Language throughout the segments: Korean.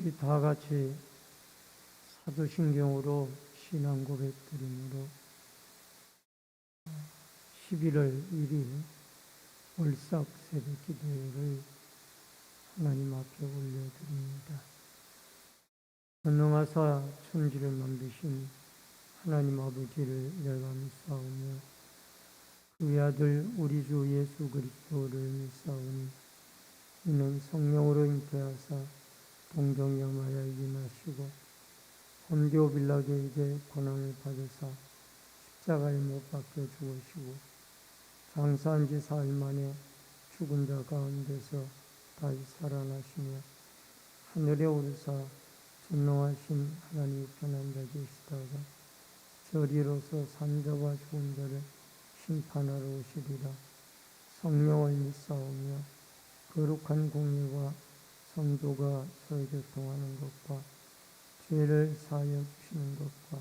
우리 다 같이 사도신경으로 신앙 고백드림으로 11월 1일 월삭 새벽 기도회를 하나님 앞에 올려드립니다. 전능하사 천지를 만드신 하나님 아버지를 내가 믿사오며 그의 아들 우리 주 예수 그리스도를 믿사오니 이는 성령으로 잉태하사 동정녀마야 임하시고 본디오 빌라도에게 고난을 받으사 십자가에 못 박혀 죽으시고 장사한 지 사흘 만에 죽은 자 가운데서 다시 살아나시며 하늘에 오르사 전능하신 하나님 우편 앉아 계시다가 저리로서 산자와 죽은 자를 심판하러 오시리라. 성령을 믿사오며 거룩한 공의와 성도가 서로 교통하는 것과 죄를 사하여 주시는 것과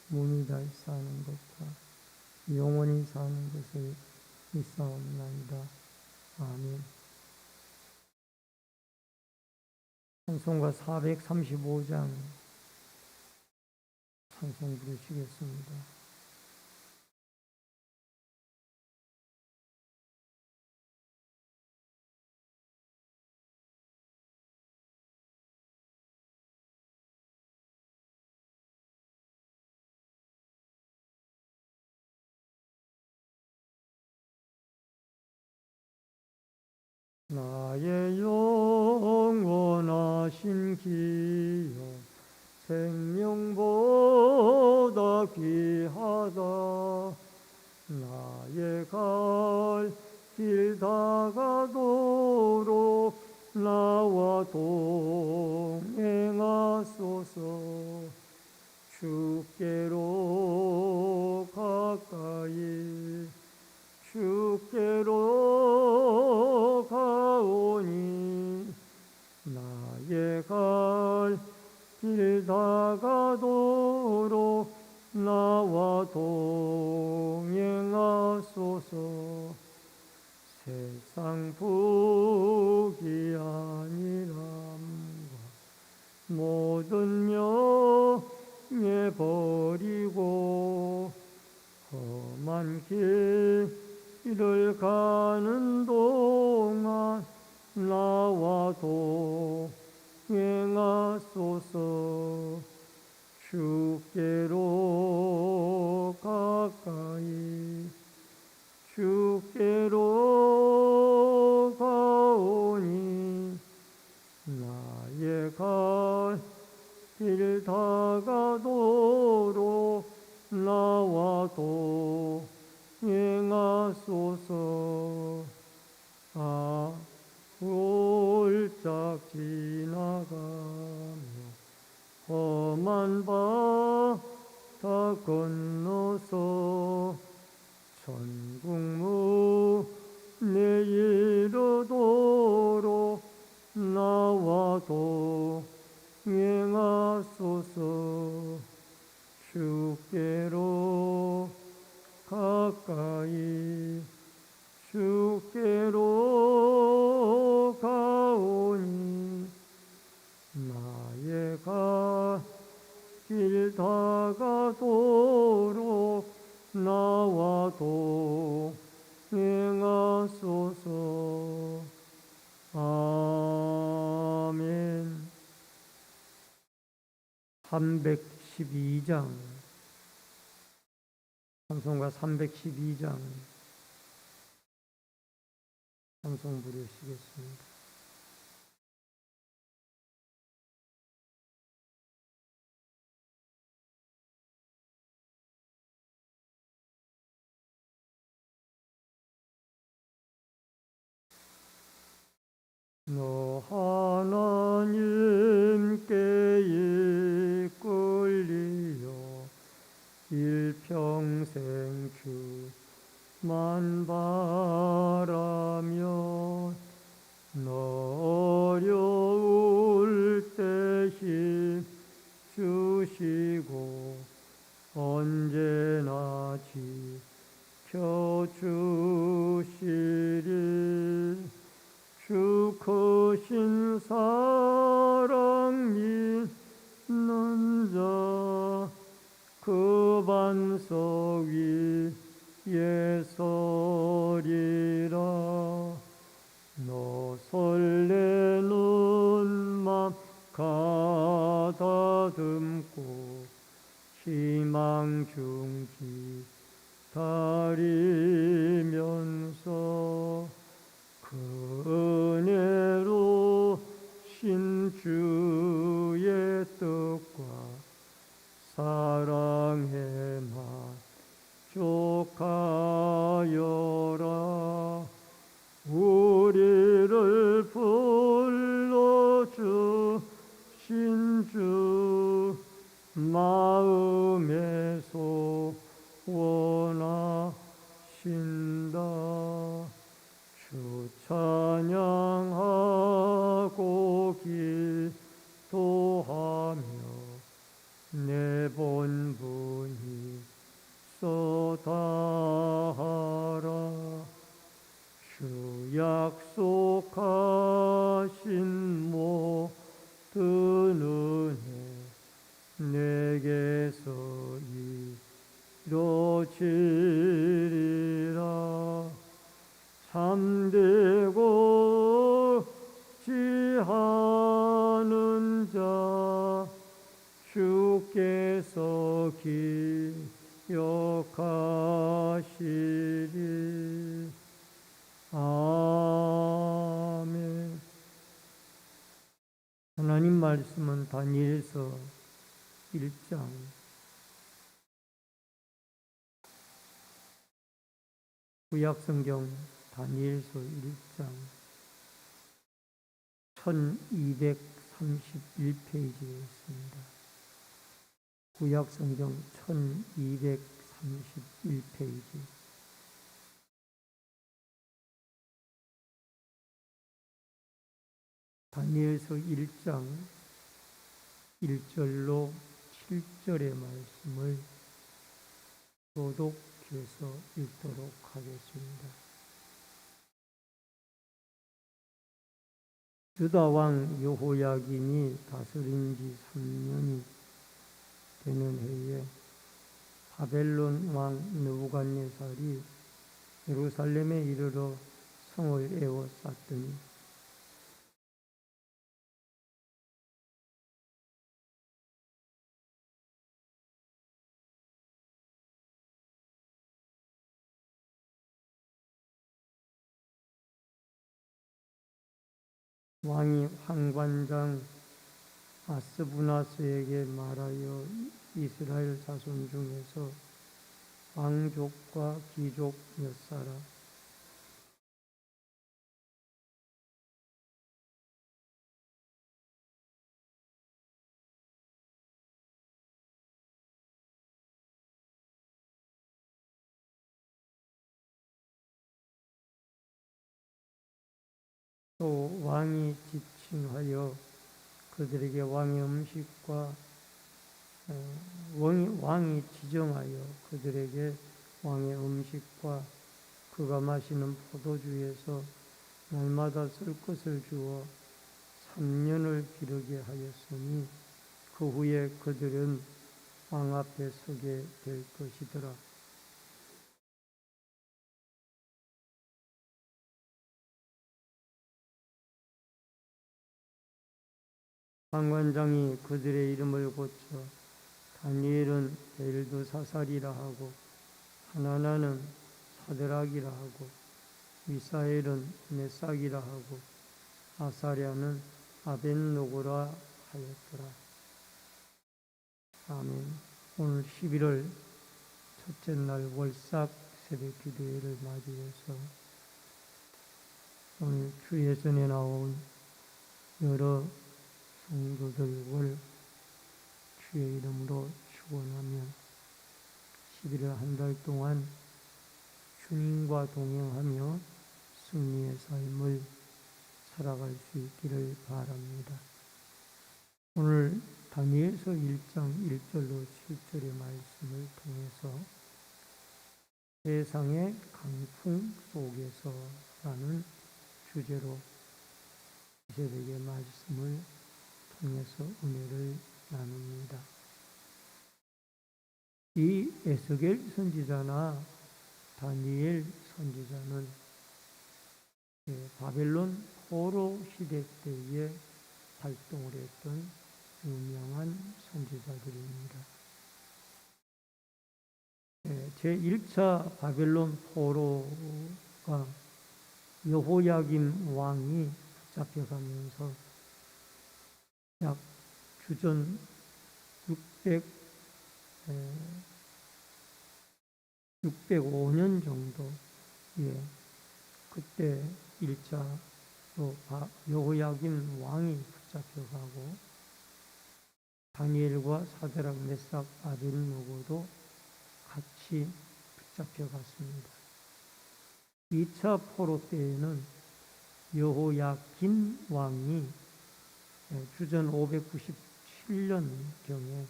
몸이 다시 사는 것과 영원히 사는 것을 믿사옵나이다. 아멘. 찬송가 435장 찬송 부르시겠습니다. 나의 영원하신 기여 생명보다 귀하다. 나의 갈 길 다가도록 나와 동행하소서. 주께로 가까이 주께로 가오니 나의 갈 길 다가도록 나와 동행하소서. 세상 복이 아니람과 모든 명예 버리고 험한 길을 가는 동안 나와 동행하소서. 주께로 가까이 주께로 가오니 나의 갈 길 다가도록 나와 동행하소서. 홀짝 지나가며 험한 바다 건너서 천국문에 이르도록 나와 동행하소서. 주께로 가까이 주께로 가오니 나의 갈 길 다가도록 나와 동행하소서. 아멘. 312장 찬송가 312장 찬송 부르시겠습니다. 너 하나님께 이끌리어 일평생 주만 바라며 너 어려울 때 힘 주시고 언제나 지켜주시리. 주 크신 사랑 중지 다리면서 그 은혜로 신주의 뜻과 사랑의 만족하여라. 우리를 불러주신 주 마음에 소원하신다. 주 찬양하고 기도하며 내 본분이 쏟아하라. 주 약속하신 모든 은혜 내게서 이루어지리라. 참되고 지하는 자 주께서 기억하시리. 아멘. 하나님 말씀은 다니엘서 1장 구약성경 다니엘서 1장 1231페이지에 있습니다. 구약성경 1231페이지. 다니엘서 1장 1절로 7절의 말씀을 교독해서 읽도록 하겠습니다. 유다 왕 여호야김이 다스린 지 3년이 되는 해에 바벨론 왕 느부갓네살이 예루살렘에 이르러 성을 에워쌌더니 왕이 환관장 아스부나스에게 말하여 이스라엘 자손 중에서 왕족과 귀족 몇 사람 또 왕이 지칭하여 그들에게 왕의 음식과 왕이 지정하여 그들에게 왕의 음식과 그가 마시는 포도주에서 날마다 쓸 것을 주어 3년을 기르게 하였으니 그 후에 그들은 왕 앞에 서게 될 것이더라. 환관장이 그들의 이름을 고쳐 다니엘은 벨두사살이라 하고 하나나는 사드락이라 하고 미사엘은 메삭이라 하고 아사랴는 아벳노고라 하였더라. 아멘. 오늘 11월 첫째 날 월삭 새벽 기도회를 맞이해서 오늘 주 예전에 나온 여러 성도들을 주의 이름으로 축원하며 11월 한 달 동안 주님과 동행하며 승리의 삶을 살아갈 수 있기를 바랍니다. 오늘 다니엘서 1장 1절로 7절의 말씀을 통해서 세상의 강풍 속에서라는 주제로 이 새벽의 말씀을 통해서 은혜를 나눕니다. 이 에스겔 선지자나 다니엘 선지자는 바벨론 포로 시대 때에 활동을 했던 유명한 선지자들입니다. 제1차 바벨론 포로가 여호야김 왕이 잡혀가면서 약 주전 605년 정도, 그때 1차로 여호야김 왕이 붙잡혀가고 다니엘과 사드락, 메삭, 아벨느고도 같이 붙잡혀갔습니다. 2차 포로 때에는 여호야긴 왕이 주전 597년경에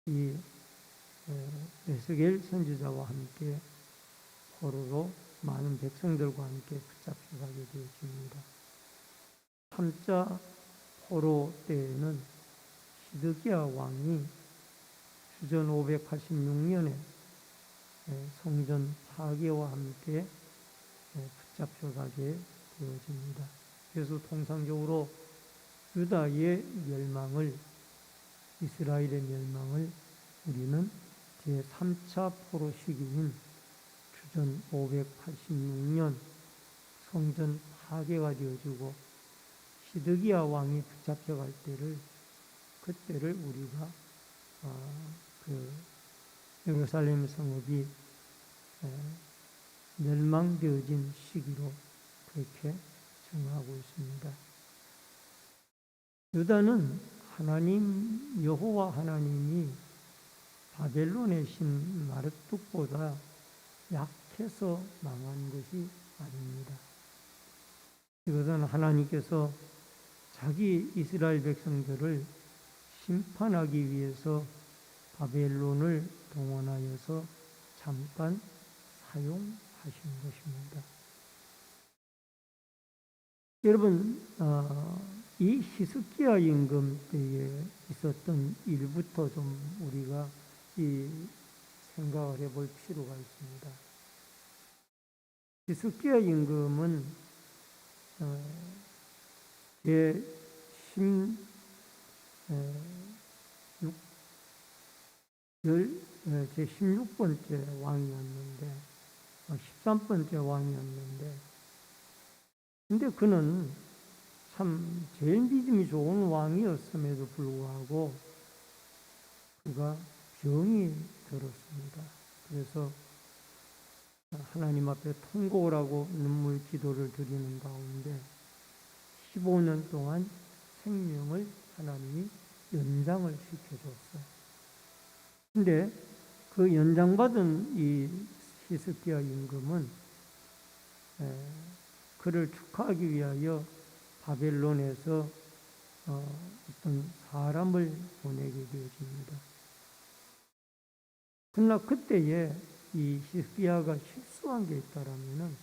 이 에스겔 선지자와 함께 포로로 많은 백성들과 함께 붙잡혀가게 되어집니다. 3차 포로 때에는 시드기야 왕이 주전 586년에 성전 파괴와 함께 붙잡혀가게 되어집니다. 그래서 통상적으로 유다의 멸망을, 이스라엘의 멸망을 우리는 제3차 포로 시기인 주전 586년 성전 파괴가 되어지고 시드기야 왕이 붙잡혀갈 때를, 그때를 우리가 예루살렘 성읍이 멸망되어진 시기로 그렇게 정하고 있습니다. 유다는 하나님, 여호와 하나님이 바벨론의 신 마르뚝보다 약해서 망한 것이 아닙니다. 이것은 하나님께서 자기 이스라엘 백성들을 심판하기 위해서 바벨론을 동원하여서 잠깐 사용하신 것입니다. 여러분, 이 히스기야 임금 때에 있었던 일부터 좀 우리가 생각을 해볼 필요가 있습니다. 히스기야 임금은 제16번째 왕이었는데, 13번째 왕이었는데, 근데 그는 참 제일 믿음이 좋은 왕이었음에도 불구하고 그가 병이 들었습니다. 그래서 하나님 앞에 통곡을 하고 눈물 기도를 드리는 가운데 15년 동안 생명을 하나님이 연장을 시켜줬어요. 근데 그 연장받은 이 히스기야 임금은 그를 축하하기 위하여 바벨론에서 어떤 사람을 보내게 되어집니다. 그러나 그때에 이 히스기야가 실수한 게 있다라면은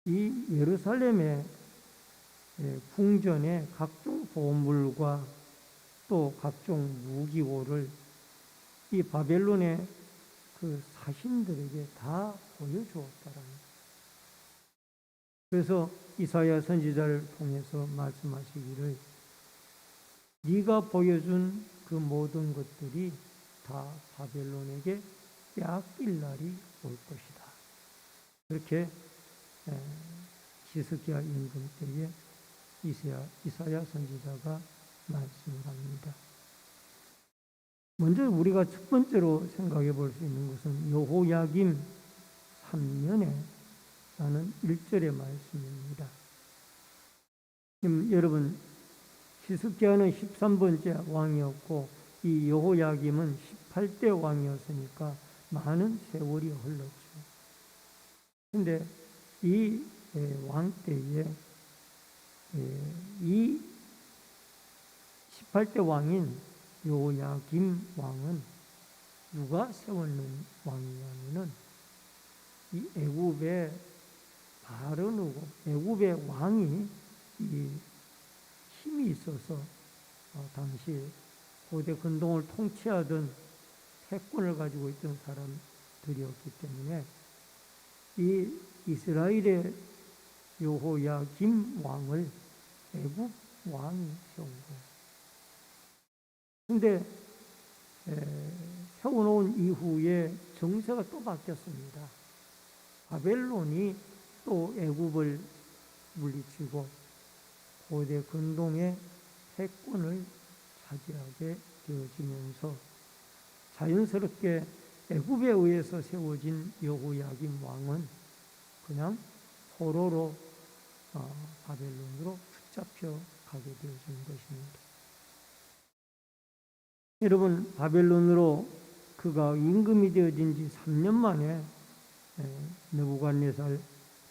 이 예루살렘의 궁전에 각종 보물과 또 각종 무기고를 이 바벨론의 그 사신들에게 다 보여주었다라는 거예요. 그래서 이사야 선지자를 통해서 말씀하시기를 네가 보여준 그 모든 것들이 다 바벨론에게 빼앗길 날이 올 것이다. 그렇게 히스기야 임금 때에 이사야 선지자가 말씀을 합니다. 먼저 우리가 첫 번째로 생각해 볼 수 있는 것은 여호야김 3년에 라는 1절의 말씀입니다. 지금 여러분, 히스기야는 13번째 왕이었고 이 여호야김은 18대 왕이었으니까 많은 세월이 흘렀죠. 그런데 이 왕 때에 이 18대 왕인 여호야김 왕은 누가 세웠는 왕이냐면은 이 애굽의 바르느고, 애굽의 왕이 이 힘이 있어서 당시 고대 근동을 통치하던 패권을 가지고 있던 사람들이었기 때문에 이 이스라엘의 여호야김 왕을 애굽 왕이 세운 거예요. 근데 세워놓은 이후에 정세가 또 바뀌었습니다. 바벨론이 또 애굽을 물리치고 고대 근동의 패권을 차지하게 되어지면서 자연스럽게 애굽에 의해서 세워진 여호야김 왕은 그냥 포로로 바벨론으로 붙잡혀 가게 되어진 것입니다. 여러분, 바벨론으로 그가 임금이 되어진 지 3년 만에 느부갓네살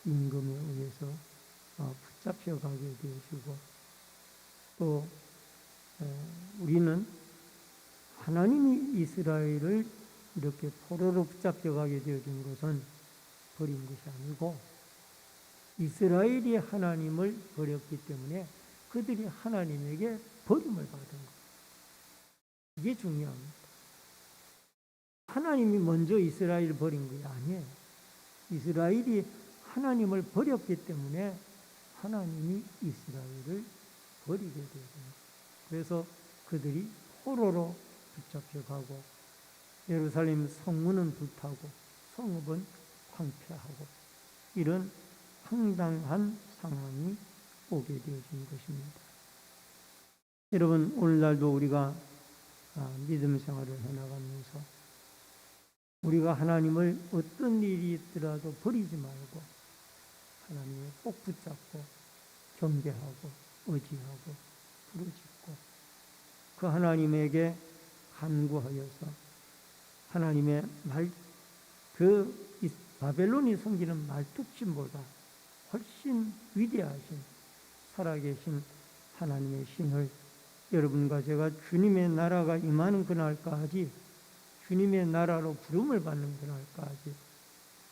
임금에 의해서 붙잡혀 가게 되어지고, 또 우리는 하나님이 이스라엘을 이렇게 포로로 붙잡혀 가게 되어진 것은 버린 것이 아니고 이스라엘이 하나님을 버렸기 때문에 그들이 하나님에게 버림을 받은 것. 이게 중요합니다. 하나님이 먼저 이스라엘을 버린 것이 아니에요. 이스라엘이 하나님을 버렸기 때문에 하나님이 이스라엘을 버리게 되었습니다. 그래서 그들이 포로로 붙잡혀가고 예루살렘 성문은 불타고 성읍은 황폐하고 이런 황당한 상황이 오게 되어진 것입니다. 여러분, 오늘날도 우리가 믿음 생활을 해나가면서 우리가 하나님을 어떤 일이 있더라도 버리지 말고 하나님을 꼭 붙잡고 경배하고 의지하고 부르짖고 그 하나님에게 간구하여서 하나님의 바벨론이 섬기는 말뚝심보다 훨씬 위대하신 살아계신 하나님의 신을 여러분과 제가 주님의 나라가 임하는 그날까지 주님의 나라로 부름을 받는 그날까지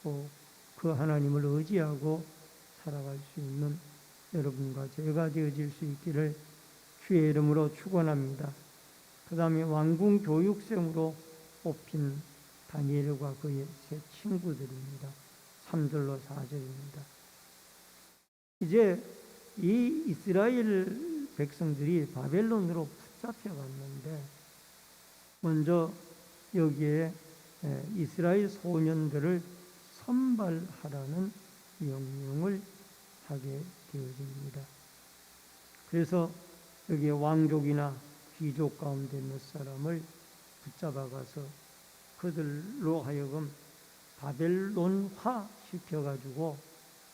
꼭 그 하나님을 의지하고 살아갈 수 있는 여러분과 제가 되어질 수 있기를 주의 이름으로 축원합니다. 그 다음에 왕궁 교육생으로 뽑힌 다니엘과 그의 세 친구들입니다. 3절로 4절입니다. 이제 이 이스라엘 백성들이 바벨론으로 붙잡혀갔는데 먼저 여기에 이스라엘 소년들을 선발하라는 명령을 하게 되어집니다. 그래서 여기에 왕족이나 귀족 가운데 몇 사람을 붙잡아가서 그들로 하여금 바벨론화 시켜가지고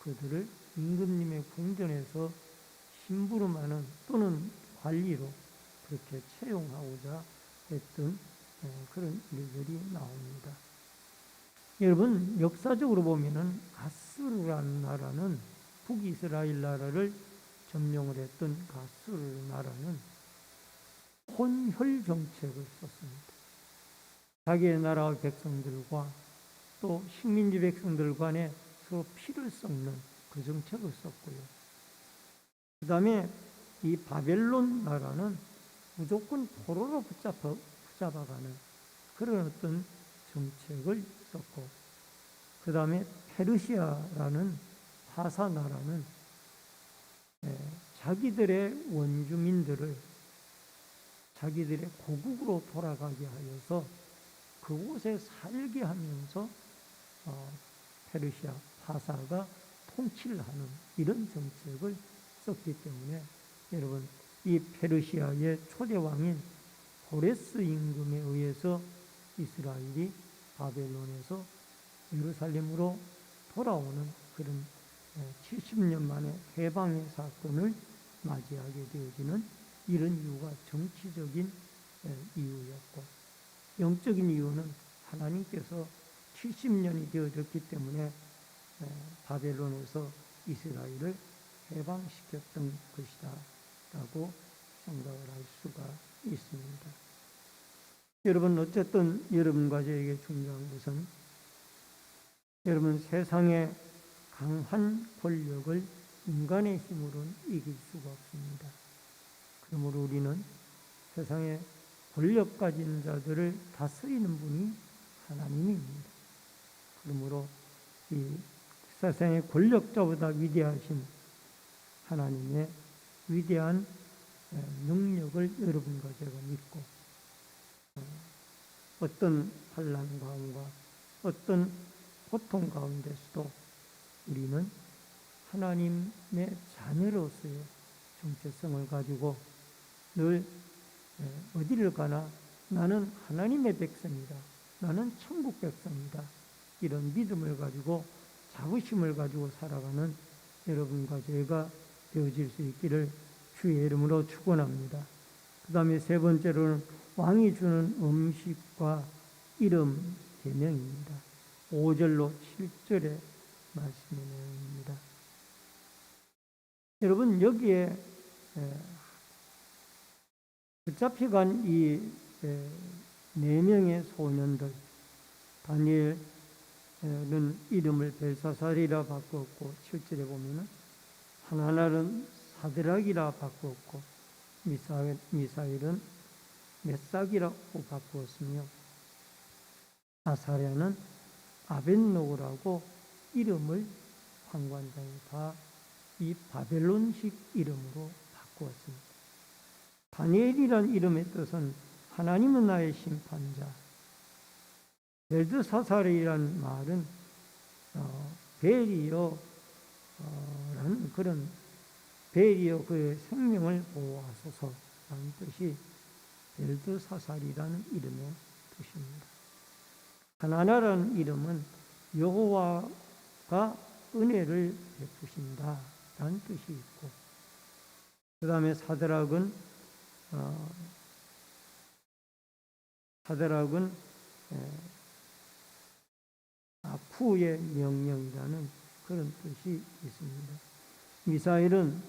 그들을 임금님의 궁전에서 심부름하는 또는 관리로 그렇게 채용하고자 했던 그런 일들이 나옵니다. 여러분, 역사적으로 보면은 가스르라는 나라는 북이스라엘 나라를 점령을 했던 가스르 나라는 혼혈 정책을 썼습니다. 자기의 나라의 백성들과 또 식민지 백성들 간에 서로 피를 섞는 그 정책을 썼고요. 그 다음에 이 바벨론 나라는 무조건 포로로 붙잡아가는 그런 어떤 정책을 썼고, 그 다음에 페르시아라는 파사 나라는 자기들의 원주민들을 자기들의 고국으로 돌아가게 하여서 그곳에 살게 하면서 페르시아 파사가 통치를 하는 이런 정책을 썼기 때문에 여러분, 이 페르시아의 초대 왕인 고레스 임금에 의해서 이스라엘이 바벨론에서 예루살렘으로 돌아오는 그런 70년 만에 해방의 사건을 맞이하게 되어지는 이런 이유가 정치적인 이유였고, 영적인 이유는 하나님께서 70년이 되어졌기 때문에 바벨론에서 이스라엘을 해방시켰던 것이다 라고 생각을 할 수가 있습니다. 여러분, 어쨌든 여러분과 저에게 중요한 것은 여러분, 세상의 강한 권력을 인간의 힘으로는 이길 수가 없습니다. 그러므로 우리는 세상의 권력 가진 자들을 다스리는 분이 하나님입니다. 그러므로 이 세상의 권력자보다 위대하신 하나님의 위대한 능력을 여러분과 제가 믿고 어떤 환난 가운데, 어떤 고통 가운데서도 우리는 하나님의 자녀로서의 정체성을 가지고 늘 어디를 가나 나는 하나님의 백성이다. 나는 천국 백성이다. 이런 믿음을 가지고 자부심을 가지고 살아가는 여러분과 제가 되어질 수 있기를 주의 이름으로 축원합니다. 그 다음에 세 번째로는 왕이 주는 음식과 이름 계명입니다. 5절로 7절의 말씀의 내용입니다. 여러분 여기에 붙잡혀간 이 4명의 소년들, 다니엘은 이름을 벨사살이라 바꾸었고 7절에 보면은 하나나는 사드락이라 바꾸었고 미사일은 메삭이라고 바꾸었으며 아사랴는 아벳노고라고 이름을 환관장이 다 이 바벨론식 이름으로 바꾸었습니다. 다니엘이란 이름의 뜻은 하나님은 나의 심판자. 벨드사살이란 말은 벨이여라는 그런 벨이여 그의 생명을 보호하소서라는 뜻이 벨드사살이라는 이름의 뜻입니다. 하나나라는 이름은 여호와가 은혜를 베푸신다라는 뜻이 있고, 그 다음에 사드락은 아쿠의 명령이라는 그런 뜻이 있습니다. 미사일은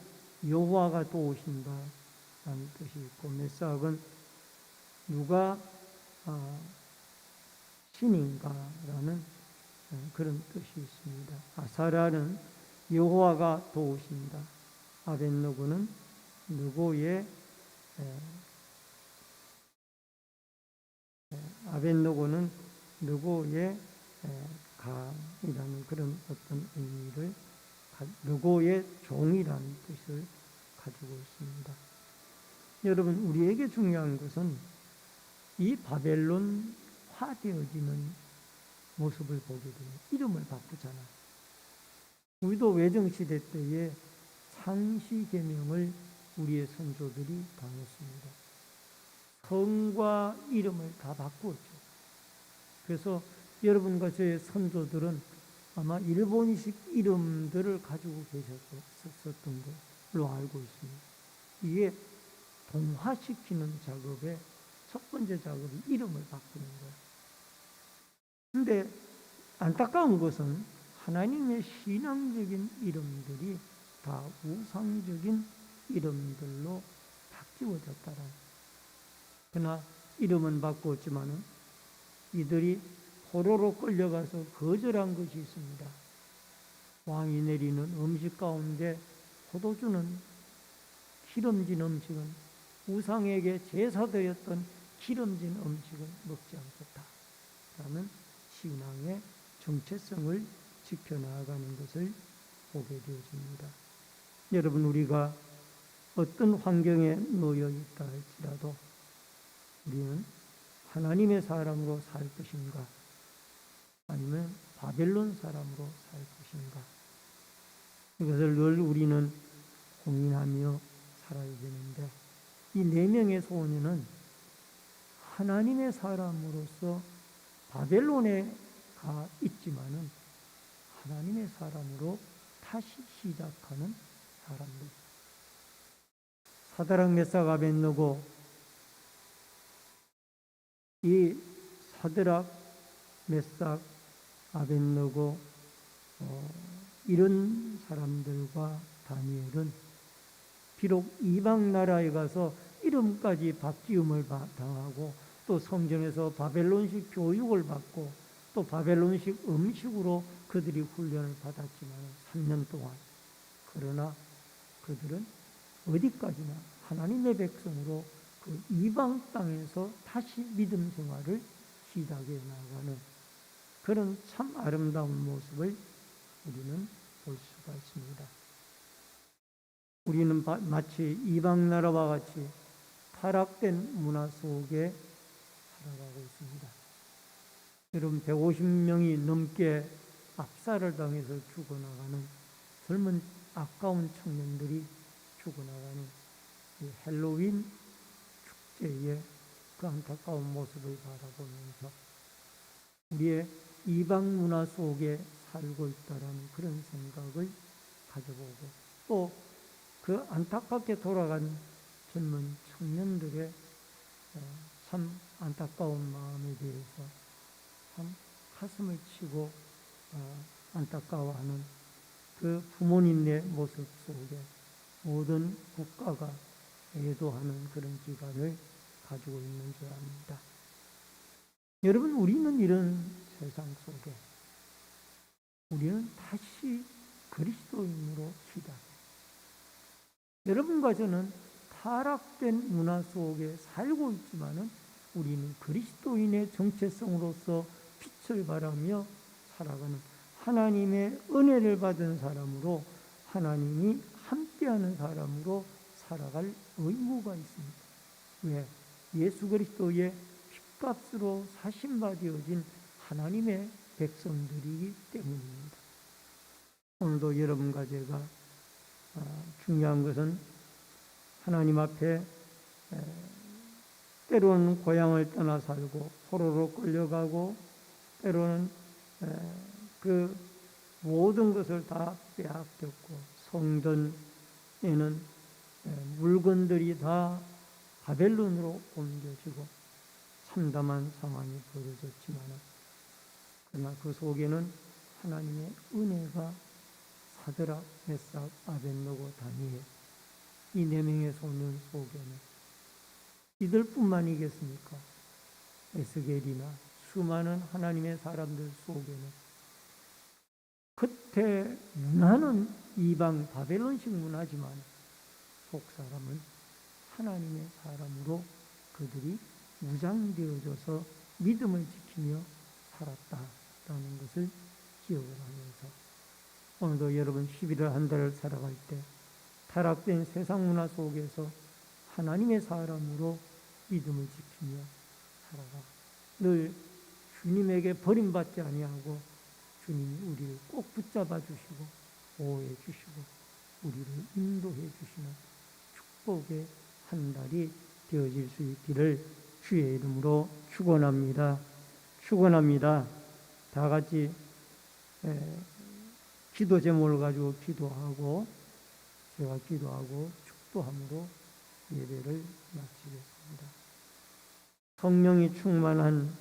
여호와가 도우신다라는 뜻이 있고, 메삭은 누가 신인가라는 그런 뜻이 있습니다. 아사랴는 여호와가 도우신다. 아벳노고는 누구의 가이라는 그런 어떤 의미를, 누구의 종이라는 뜻을 가지고 있습니다. 여러분, 우리에게 중요한 것은 이 바벨론화되어지는 모습을 보게 되면 이름을 바꾸잖아. 우리도 외정시대 때에 창시계명을 우리의 선조들이 당했습니다. 성과 이름을 다 바꾸었죠. 그래서 여러분과 저의 선조들은 아마 일본식 이름들을 가지고 계셨었던 걸로 알고 있습니다. 이게 동화시키는 작업의 첫 번째 작업이 이름을 바꾸는 거예요. 근데 안타까운 것은 하나님의 신앙적인 이름들이 다 우상적인 이름들로 바뀌어졌다라. 그러나 이름은 바꾸었지만은 이들이 포로로 끌려가서 거절한 것이 있습니다. 왕이 내리는 음식 가운데 포도주는 기름진 음식은 우상에게 제사되었던 기름진 음식은 먹지 않겠다 라는 신앙의 정체성을 지켜나가는 것을 보게 되어집니다. 여러분, 우리가 어떤 환경에 놓여 있다 할지라도 우리는 하나님의 사람으로 살 것인가, 아니면 바벨론 사람으로 살 것인가, 이것을 늘 우리는 고민하며 살아야 되는데, 이 4명의 소년은 하나님의 사람으로서 바벨론에 가 있지만은 하나님의 사람으로 다시 시작하는 사람들. 사드락 메삭 아벳노고, 이 사드락 메삭 아벳노고 이런 사람들과 다니엘은 비록 이방 나라에 가서 이름까지 바뀌음을 당하고 또 성전에서 바벨론식 교육을 받고 또 바벨론식 음식으로 그들이 훈련을 받았지만 3년 동안, 그러나 그들은 어디까지나 하나님의 백성으로 그 이방 땅에서 다시 믿음 생활을 시작해 나가는 그런 참 아름다운 모습을 우리는 볼 수가 있습니다. 우리는 마치 이방 나라와 같이 타락된 문화 속에 살아가고 있습니다. 여러분 150명이 넘게 압살을 당해서 죽어나가는 젊은 아까운 청년들이 죽어나가는 이 헬로윈 축제의 그 안타까운 모습을 바라보면서 우리의 이방 문화 속에 살고 있다라는 그런 생각을 가져보고 또 그 안타깝게 돌아간 젊은 청년들의 참 안타까운 마음에 대해서 참 가슴을 치고 안타까워하는 그 부모님의 모습 속에 모든 국가가 애도하는 그런 기간을 가지고 있는 줄 압니다. 여러분, 우리는 이런 세상 속에 우리는 다시 그리스도인으로 시작해요. 여러분과 저는 타락된 문화 속에 살고 있지만은 우리는 그리스도인의 정체성으로서 빛을 발하며 살아가는 하나님의 은혜를 받은 사람으로 하나님이 함께하는 사람으로 살아갈 의무가 있습니다. 왜? 예수 그리스도의 핏값으로 사신받아진 하나님의 백성들이기 때문입니다. 오늘도 여러분과 제가 중요한 것은 하나님 앞에 때로는 고향을 떠나 살고 포로로 끌려가고 때로는 그 모든 것을 다 빼앗겼고 성전에는 물건들이 다 바벨론으로 옮겨지고 참담한 상황이 벌어졌지만 그러나 그 속에는 하나님의 은혜가 사드락, 메삭, 아벳느고, 다니엘 이 네 명의 소년 속에는 이들뿐만이겠습니까? 에스겔이나 수많은 하나님의 사람들 속에는 겉에 문화는 이방 바벨론식 문화지만 속 사람은 하나님의 사람으로 그들이 무장되어져서 믿음을 지키며 살았다라는 것을 기억을 하면서 오늘도 여러분 11월 한 달을 살아갈 때 타락된 세상 문화 속에서 하나님의 사람으로 믿음을 지키며 살아가 늘 주님에게 버림받지 아니하고 주님이 우리를 꼭 붙잡아 주시고 보호해 주시고 우리를 인도해 주시는 축복의 한 달이 되어질 수 있기를 주의 이름으로 축원합니다. 축원합니다. 다 같이 기도 제목을 가지고 기도하고 제가 기도하고 축도함으로 예배를 마치겠습니다. 성령이 충만한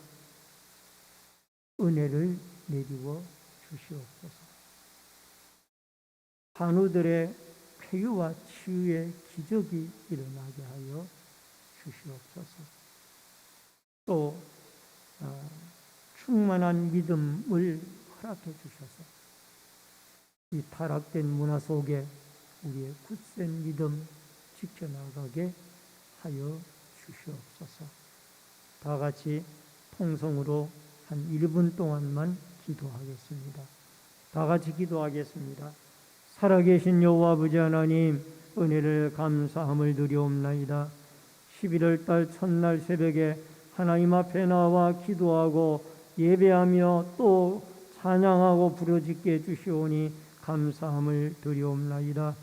은혜를 내리워 주시옵소서. 환우들의 쾌유와 치유의 기적이 일어나게 하여 주시옵소서. 또 충만한 믿음을 허락해 주셔서 이 타락된 문화 속에 우리의 굳센 믿음 지켜나가게 하여 주시옵소서. 다 같이 통성으로 한 1분 동안만 기도하겠습니다. 다 같이 기도하겠습니다. 살아계신 여호와 아버지 하나님, 은혜를 감사함을 드리옵나이다. 11월 달 첫날 새벽에 하나님 앞에 나와 기도하고 예배하며 또 찬양하고 부르짖게 해주시오니 감사함을 드리옵나이다.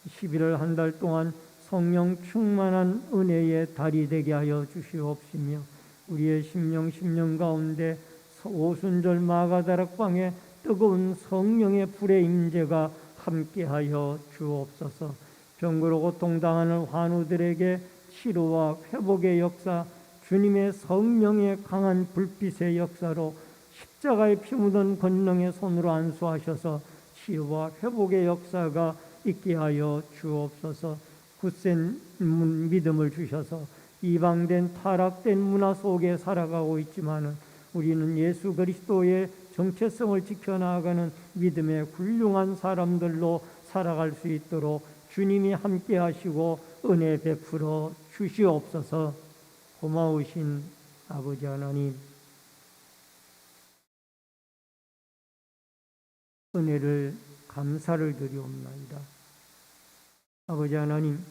11월 한 달 동안 성령 충만한 은혜의 달이 되게 하여 주시옵시며 우리의 심령 가운데 오순절 마가다락방에 뜨거운 성령의 불의 임재가 함께하여 주옵소서. 병으로 고통당하는 환우들에게 치료와 회복의 역사, 주님의 성령의 강한 불빛의 역사로 십자가에 피 묻은 권능의 손으로 안수하셔서 치유와 회복의 역사가 있게 하여 주옵소서. 굳센 믿음을 주셔서 이방된 타락된 문화 속에 살아가고 있지만은 우리는 예수 그리스도의 정체성을 지켜나가는 믿음의 훌륭한 사람들로 살아갈 수 있도록 주님이 함께 하시고 은혜 베풀어 주시옵소서. 고마우신 아버지 하나님, 은혜를 감사를 드리옵나이다. 아버지 하나님,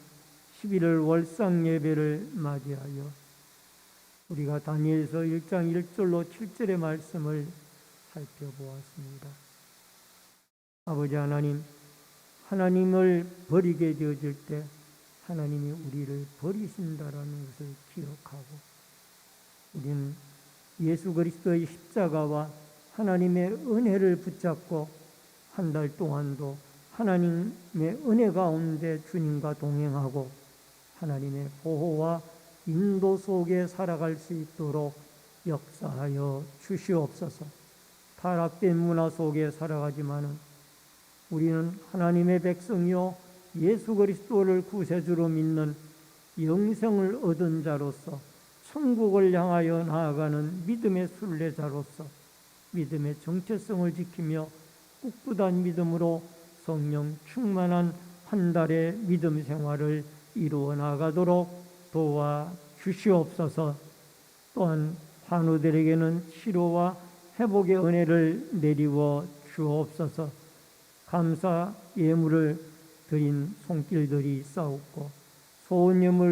11월 월상 예배를 맞이하여 우리가 다니엘서 1장 1절로 7절의 말씀을 살펴보았습니다. 아버지 하나님, 하나님을 버리게 되어질 때 하나님이 우리를 버리신다라는 것을 기억하고, 우리는 예수 그리스도의 십자가와 하나님의 은혜를 붙잡고 한 달 동안도 하나님의 은혜 가운데 주님과 동행하고 하나님의 보호와 인도 속에 살아갈 수 있도록 역사하여 주시옵소서. 타락된 문화 속에 살아가지만은 우리는 하나님의 백성이요 예수 그리스도를 구세주로 믿는 영생을 얻은 자로서 천국을 향하여 나아가는 믿음의 순례자로서 믿음의 정체성을 지키며 꿋꿋한 믿음으로 성령 충만한 한 달의 믿음 생활을 이루어 나가도록 도와 주시옵소서. 또한 환우들에게는 치료와 회복의 은혜를 내리워 주옵소서. 감사 예물을 드린 손길들이 있사옵고 소원 예물